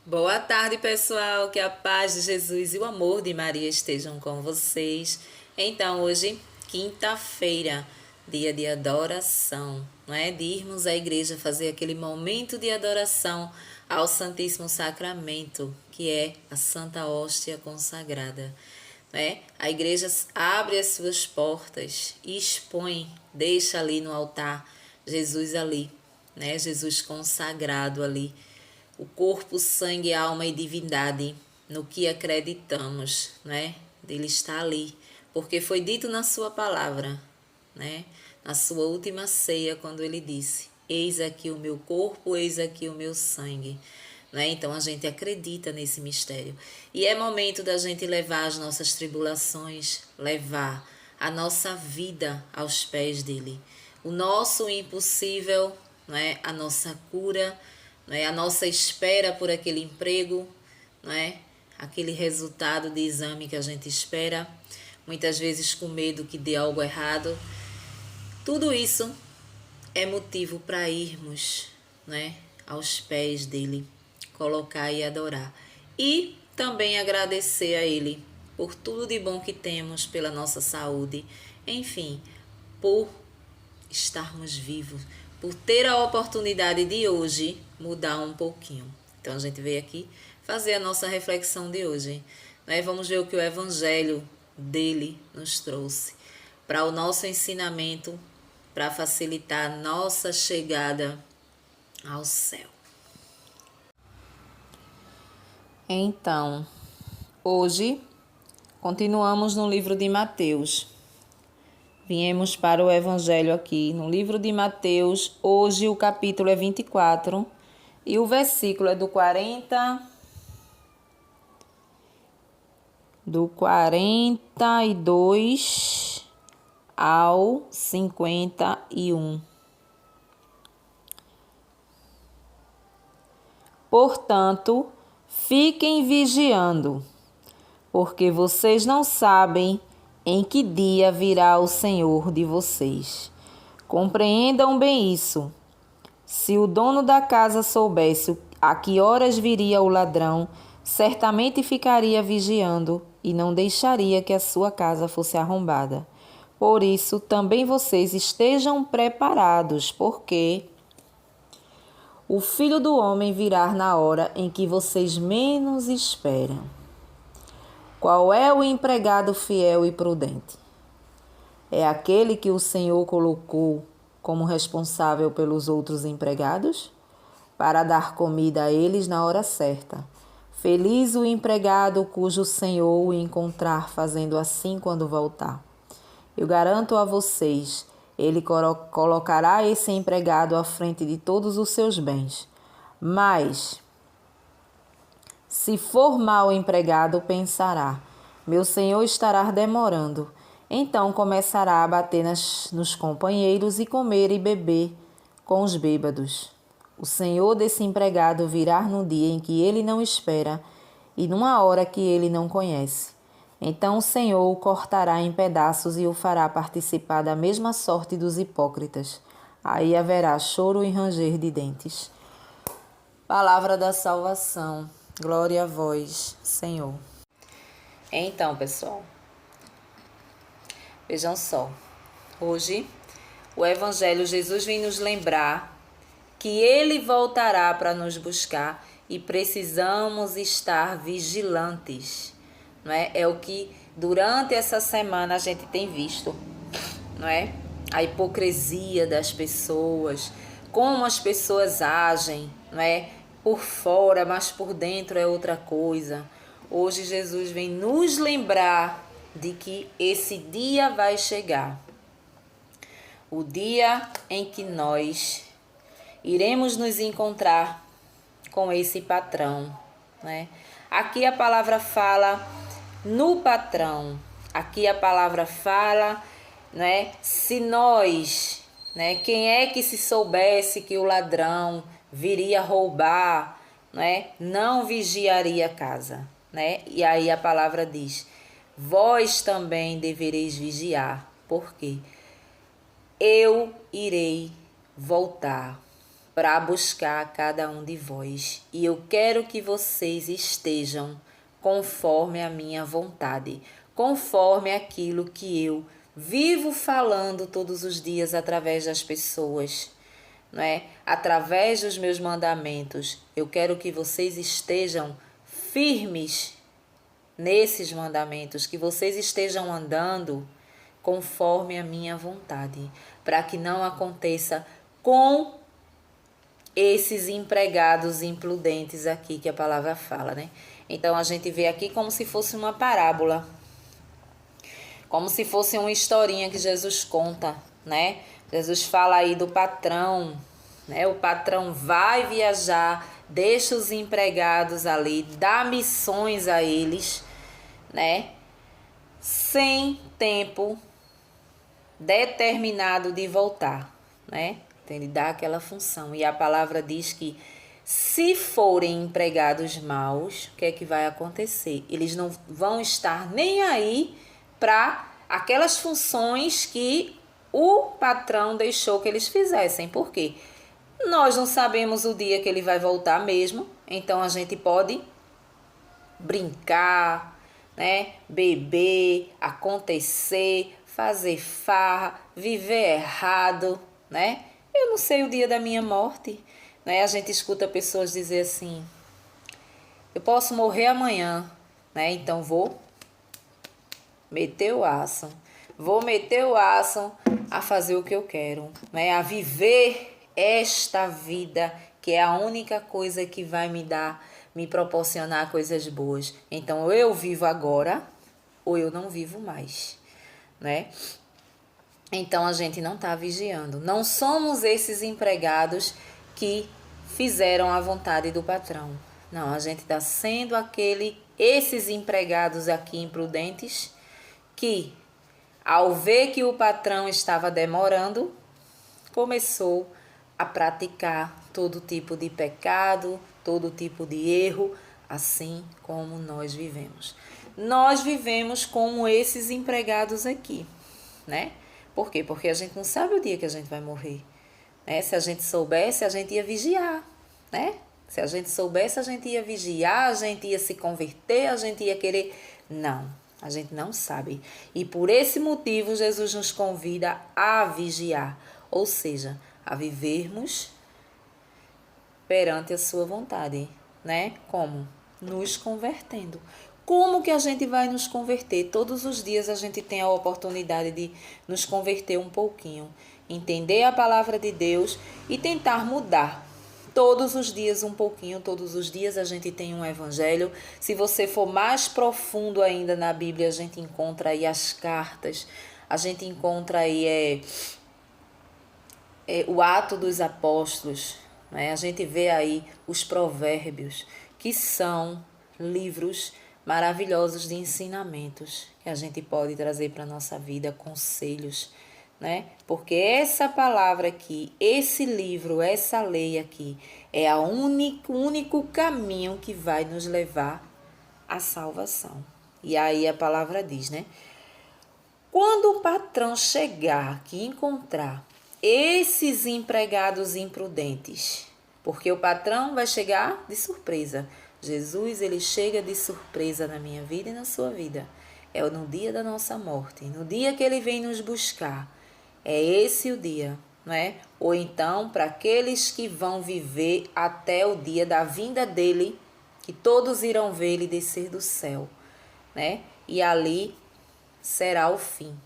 Boa tarde, pessoal. Que a paz de Jesus e o amor de Maria estejam com vocês. Então, hoje, quinta-feira, dia de adoração, não é? De irmos à igreja fazer aquele momento de adoração ao Santíssimo Sacramento, que é a Santa Hóstia consagrada. Né? A igreja abre as suas portas e expõe, deixa ali no altar Jesus ali, né? Jesus consagrado ali, o corpo, sangue, alma e divindade no que acreditamos, né? Ele está ali, porque foi dito na sua palavra, né? Na sua última ceia, quando ele disse: Eis aqui o meu corpo, eis aqui o meu sangue. Né? Então a gente acredita nesse mistério. E é momento da gente levar as nossas tribulações, levar a nossa vida aos pés dele. O nosso impossível, não é? A nossa cura, não é? A nossa espera por aquele emprego, não é? Aquele resultado de exame que a gente espera, muitas vezes com medo que dê algo errado. Tudo isso é motivo para irmos, né, aos pés dele, colocar e adorar. E também agradecer a ele por tudo de bom que temos, pela nossa saúde, enfim, por estarmos vivos, por ter a oportunidade de hoje mudar um pouquinho. Então a gente veio aqui fazer a nossa reflexão de hoje, né? Vamos ver o que o evangelho dele nos trouxe para o nosso ensinamento, para facilitar a nossa chegada ao céu. Então, hoje continuamos no livro de Mateus. Viemos para o Evangelho aqui no livro de Mateus. Hoje o capítulo é 24 e o versículo é do 42 ao 51. Portanto, fiquem vigiando, porque vocês não sabem em que dia virá o Senhor de vocês. Compreendam bem isso. Se o dono da casa soubesse a que horas viria o ladrão, certamente ficaria vigiando e não deixaria que a sua casa fosse arrombada. Por isso, também vocês estejam preparados, porque o Filho do Homem virá na hora em que vocês menos esperam. Qual é o empregado fiel e prudente? É aquele que o Senhor colocou como responsável pelos outros empregados, para dar comida a eles na hora certa. Feliz o empregado cujo Senhor o encontrar fazendo assim quando voltar. Eu garanto a vocês, ele colocará esse empregado à frente de todos os seus bens. Mas, se for mau empregado, pensará: meu senhor estará demorando. Então começará a bater nos companheiros e comer e beber com os bêbados. O senhor desse empregado virá no dia em que ele não espera e numa hora que ele não conhece. Então o Senhor o cortará em pedaços e o fará participar da mesma sorte dos hipócritas. Aí haverá choro e ranger de dentes. Palavra da salvação. Glória a vós, Senhor. Então, pessoal, vejam só. Hoje, o Evangelho, Jesus vem nos lembrar que Ele voltará para nos buscar e precisamos estar vigilantes. Não é? É o que durante essa semana a gente tem visto, não é? A hipocrisia das pessoas, como as pessoas agem, não é? Por fora, mas por dentro é outra coisa. Hoje Jesus vem nos lembrar de que esse dia vai chegar. O dia em que nós iremos nos encontrar com esse patrão, né? Aqui a palavra fala no patrão. Aqui a palavra fala, né? Se nós, né? Quem é que se soubesse que o ladrão viria roubar, né? Não vigiaria a casa, né? E aí a palavra diz: vós também devereis vigiar, porque eu irei voltar para buscar cada um de vós. E eu quero que vocês estejam conforme a minha vontade, conforme aquilo que eu vivo falando todos os dias através das pessoas, não é? Através dos meus mandamentos. Eu quero que vocês estejam firmes nesses mandamentos, que vocês estejam andando conforme a minha vontade, para que não aconteça com esses empregados imprudentes aqui que a palavra fala, né? Então a gente vê aqui como se fosse uma parábola, como se fosse uma historinha que Jesus conta, né? Jesus fala aí do patrão, né? O patrão vai viajar, deixa os empregados ali, dá missões a eles, né? Sem tempo determinado de voltar, né? Então ele dá aquela função. E a palavra diz que se forem empregados maus, o que é que vai acontecer? Eles não vão estar nem aí para aquelas funções que o patrão deixou que eles fizessem. Por quê? Nós não sabemos o dia que ele vai voltar mesmo, então a gente pode brincar, né? Beber, acontecer, fazer farra, viver errado, né? Eu não sei o dia da minha morte, né? A gente escuta pessoas dizer assim: eu posso morrer amanhã, né? Então vou meter o aço. Vou meter o aço a fazer o que eu quero, né? A viver esta vida, que é a única coisa que vai me proporcionar coisas boas. Então, ou eu vivo agora, ou eu não vivo mais, né? Então, a gente não está vigiando. Não somos esses empregados que fizeram a vontade do patrão. Não, a gente está sendo esses empregados aqui imprudentes que, ao ver que o patrão estava demorando, começou a praticar todo tipo de pecado, todo tipo de erro, assim como nós vivemos. Nós vivemos como esses empregados aqui, né? Por quê? Porque a gente não sabe o dia que a gente vai morrer, né? Se a gente soubesse, a gente ia vigiar, né? Se a gente soubesse, a gente ia vigiar, a gente ia se converter, a gente ia querer... Não, a gente não sabe. E por esse motivo, Jesus nos convida a vigiar, ou seja, a vivermos perante a sua vontade, né? Como? Nos convertendo. Como que a gente vai nos converter? Todos os dias a gente tem a oportunidade de nos converter um pouquinho, entender a palavra de Deus e tentar mudar. Todos os dias um pouquinho, todos os dias a gente tem um evangelho. Se você for mais profundo ainda na Bíblia, a gente encontra aí as cartas, a gente encontra aí o Ato dos Apóstolos, né? A gente vê aí os provérbios, que são livros maravilhosos de ensinamentos que a gente pode trazer para a nossa vida, conselhos, né? Porque essa palavra aqui, esse livro, essa lei aqui, é o único caminho que vai nos levar à salvação. E aí a palavra diz, né? Quando o patrão chegar aqui e encontrar esses empregados imprudentes, porque o patrão vai chegar de surpresa. Jesus, ele chega de surpresa na minha vida e na sua vida. É no dia da nossa morte, no dia que ele vem nos buscar. É esse o dia, não é? Ou então, para aqueles que vão viver até o dia da vinda dele, que todos irão ver ele descer do céu, né? E ali será o fim.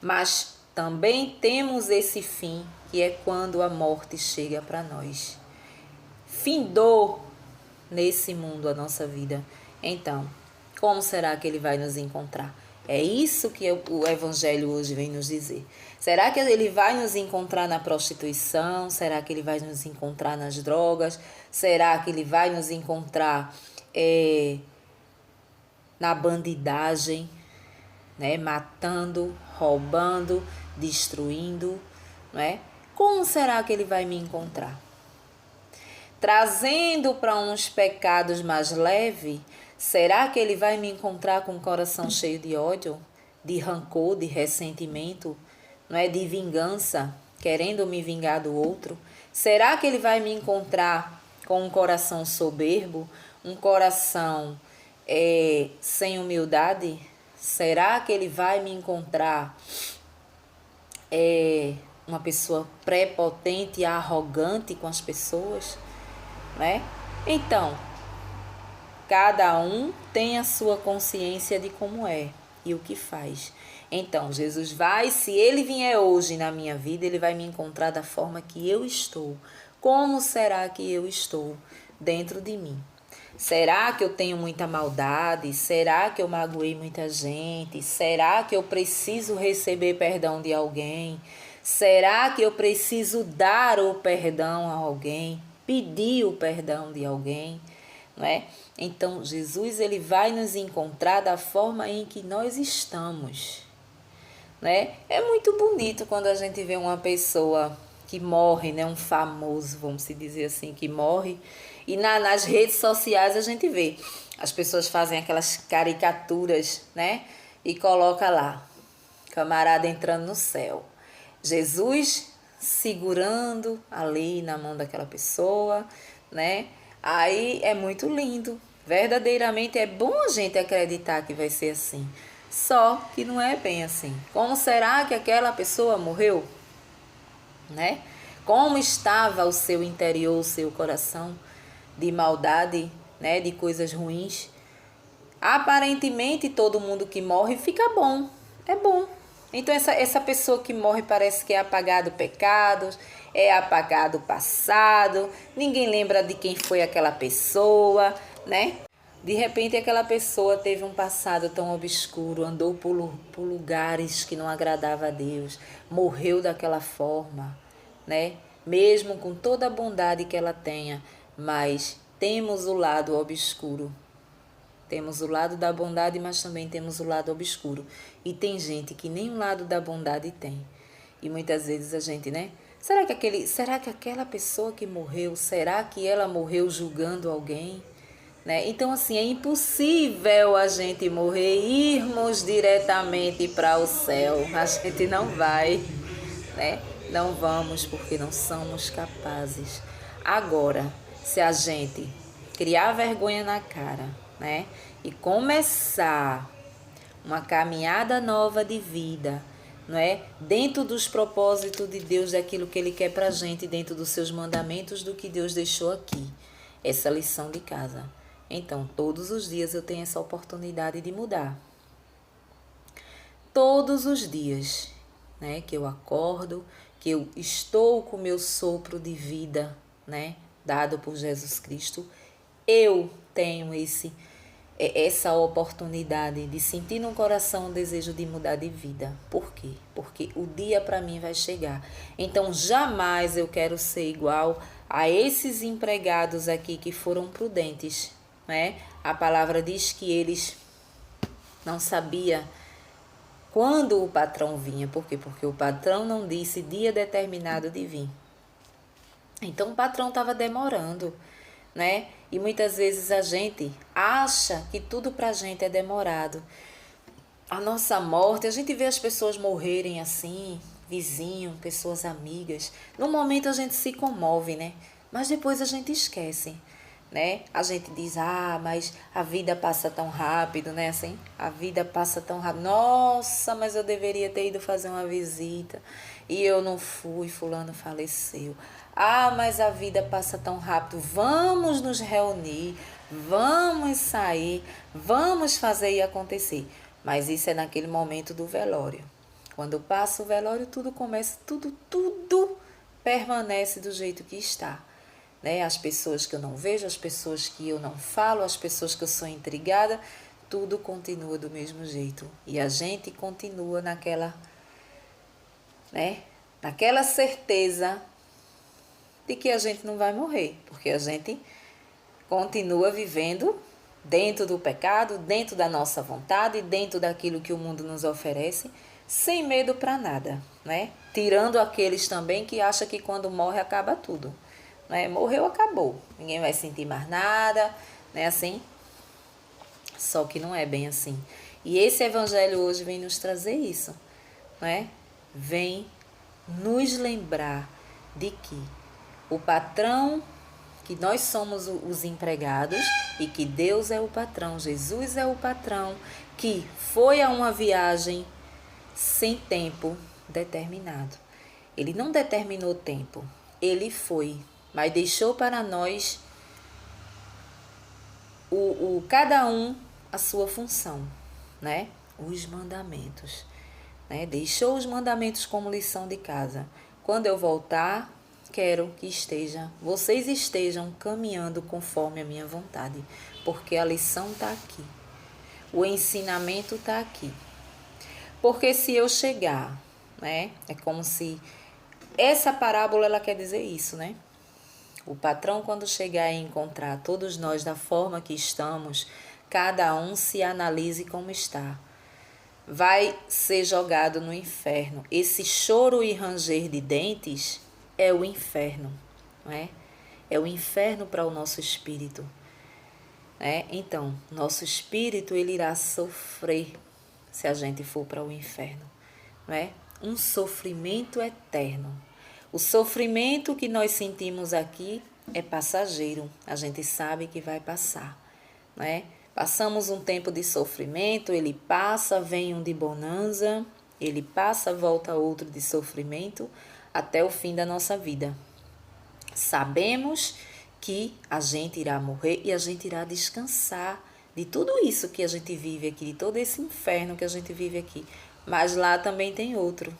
Mas também temos esse fim, que é quando a morte chega para nós. Findou nesse mundo a nossa vida. Então, como será que ele vai nos encontrar? É isso que o Evangelho hoje vem nos dizer. Será que ele vai nos encontrar na prostituição? Será que ele vai nos encontrar nas drogas? Será que ele vai nos encontrar na bandidagem, né? Matando, roubando, destruindo, não é? Como será que ele vai me encontrar? Trazendo para uns pecados mais leves, será que ele vai me encontrar com o coração cheio de ódio, de rancor, de ressentimento, não é? De vingança, querendo me vingar do outro? Será que ele vai me encontrar com um coração soberbo, um coração sem humildade? Será que ele vai me encontrar uma pessoa prepotente e arrogante com as pessoas, né? Então, cada um tem a sua consciência de como é e o que faz. Então, Jesus vai, se ele vier hoje na minha vida, ele vai me encontrar da forma que eu estou. Como será que eu estou dentro de mim? Será que eu tenho muita maldade? Será que eu magoei muita gente? Será que eu preciso receber perdão de alguém? Será que eu preciso dar o perdão a alguém? Pedir o perdão de alguém? Não é? Então, Jesus ele vai nos encontrar da forma em que nós estamos. Né? É muito bonito quando a gente vê uma pessoa que morre, né? Um famoso, vamos dizer assim, que morre. E nas redes sociais a gente vê. As pessoas fazem aquelas caricaturas, né? E coloca lá, camarada entrando no céu. Jesus segurando ali na mão daquela pessoa, né? Aí é muito lindo. Verdadeiramente é bom a gente acreditar que vai ser assim. Só que não é bem assim. Como será que aquela pessoa morreu? Né? Como estava o seu interior, o seu coração de maldade, né? De coisas ruins? Aparentemente todo mundo que morre fica bom. É bom. Então essa pessoa que morre parece que é apagado pecados, é apagado o passado, ninguém lembra de quem foi aquela pessoa, né? De repente aquela pessoa teve um passado tão obscuro, andou por lugares que não agradava a Deus, morreu daquela forma, né? Mesmo com toda a bondade que ela tenha, mas temos o lado obscuro. Temos o lado da bondade, mas também temos o lado obscuro. E tem gente que nem o lado da bondade tem. E muitas vezes a gente, né? Será que aquela pessoa que morreu, será que ela morreu julgando alguém? Né? Então, assim, é impossível a gente morrer e irmos diretamente para o céu. A gente não vai, né? Não vamos porque não somos capazes. Agora, se a gente criar vergonha na cara, né? E começar uma caminhada nova de vida, não é? Dentro dos propósitos de Deus, daquilo que Ele quer pra gente, dentro dos seus mandamentos, do que Deus deixou aqui. Essa lição de casa. Então, todos os dias eu tenho essa oportunidade de mudar. Todos os dias, né? Que eu acordo, que eu estou com o meu sopro de vida, né? Dado por Jesus Cristo, eu tenho essa oportunidade de sentir no coração o desejo de mudar de vida. Por quê? Porque o dia para mim vai chegar. Então, jamais eu quero ser igual a esses empregados aqui que foram prudentes, né? A palavra diz que eles não sabiam quando o patrão vinha. Por quê? Porque o patrão não disse dia determinado de vir. Então, o patrão estava demorando, né? E muitas vezes a gente acha que tudo pra gente é demorado. A nossa morte, a gente vê as pessoas morrerem assim, vizinho, pessoas amigas. No momento a gente se comove, né? Mas depois a gente esquece, né? A gente diz, mas a vida passa tão rápido, né? Assim, a vida passa tão rápido. Nossa, mas eu deveria ter ido fazer uma visita e eu não fui, fulano faleceu. Mas a vida passa tão rápido. Vamos nos reunir, vamos sair, vamos fazer e acontecer. Mas isso é naquele momento do velório. Quando passa o velório, tudo começa, tudo permanece do jeito que está. Né? As pessoas que eu não vejo, as pessoas que eu não falo, as pessoas que eu sou intrigada, tudo continua do mesmo jeito. E a gente continua naquela certeza de que a gente não vai morrer, porque a gente continua vivendo dentro do pecado, dentro da nossa vontade, dentro daquilo que o mundo nos oferece, sem medo para nada, né? Tirando aqueles também que acham que quando morre acaba tudo, né? Morreu, acabou, ninguém vai sentir mais nada, né? Assim, só que não é bem assim. E esse evangelho hoje vem nos trazer isso, né? Vem nos lembrar de que O patrão, que nós somos os empregados e que Deus é o patrão, Jesus é o patrão, que foi a uma viagem sem tempo determinado. Ele não determinou tempo, ele foi, mas deixou para nós cada um a sua função, né? Os mandamentos, né? Deixou os mandamentos como lição de casa. Quando eu voltar, quero que vocês estejam caminhando conforme a minha vontade, porque a lição está aqui, o ensinamento está aqui. Porque se eu chegar, né? É como se essa parábola ela quer dizer isso, né? O patrão, quando chegar e encontrar todos nós da forma que estamos, cada um se analise como está. Vai ser jogado no inferno. Esse choro e ranger de dentes é o inferno, não é? É o inferno para o nosso espírito. Né? Então, nosso espírito ele irá sofrer se a gente for para o inferno. Não é? Um sofrimento eterno. O sofrimento que nós sentimos aqui é passageiro, a gente sabe que vai passar, né? Passamos um tempo de sofrimento, ele passa, vem um de bonança, ele passa, volta outro de sofrimento, até o fim da nossa vida. Sabemos que a gente irá morrer e a gente irá descansar de tudo isso que a gente vive aqui, de todo esse inferno que a gente vive aqui, mas lá também tem outro.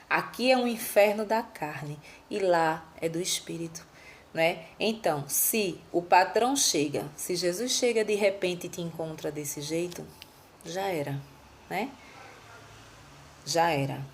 Aqui é um inferno da carne e lá é do espírito, né? Então, se o patrão chega, se Jesus chega de repente e te encontra desse jeito, já era, né? Já era.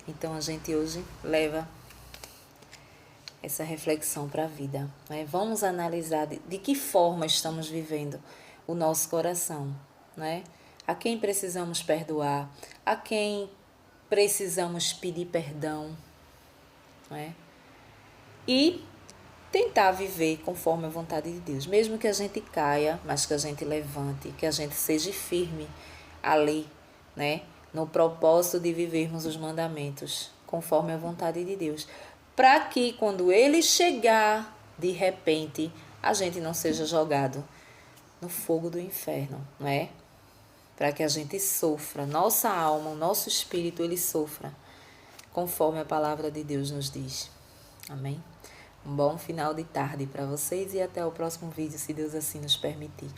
Então, a gente hoje leva essa reflexão para a vida, né? Vamos analisar de que forma estamos vivendo o nosso coração, né? A quem precisamos perdoar, a quem precisamos pedir perdão, né? E tentar viver conforme a vontade de Deus. Mesmo que a gente caia, mas que a gente levante, que a gente seja firme ali, né? No propósito de vivermos os mandamentos conforme a vontade de Deus. Para que quando ele chegar, de repente, a gente não seja jogado no fogo do inferno, não é? Para que a gente sofra, nossa alma, o nosso espírito, ele sofra, conforme a palavra de Deus nos diz. Amém? Um bom final de tarde para vocês e até o próximo vídeo, se Deus assim nos permitir.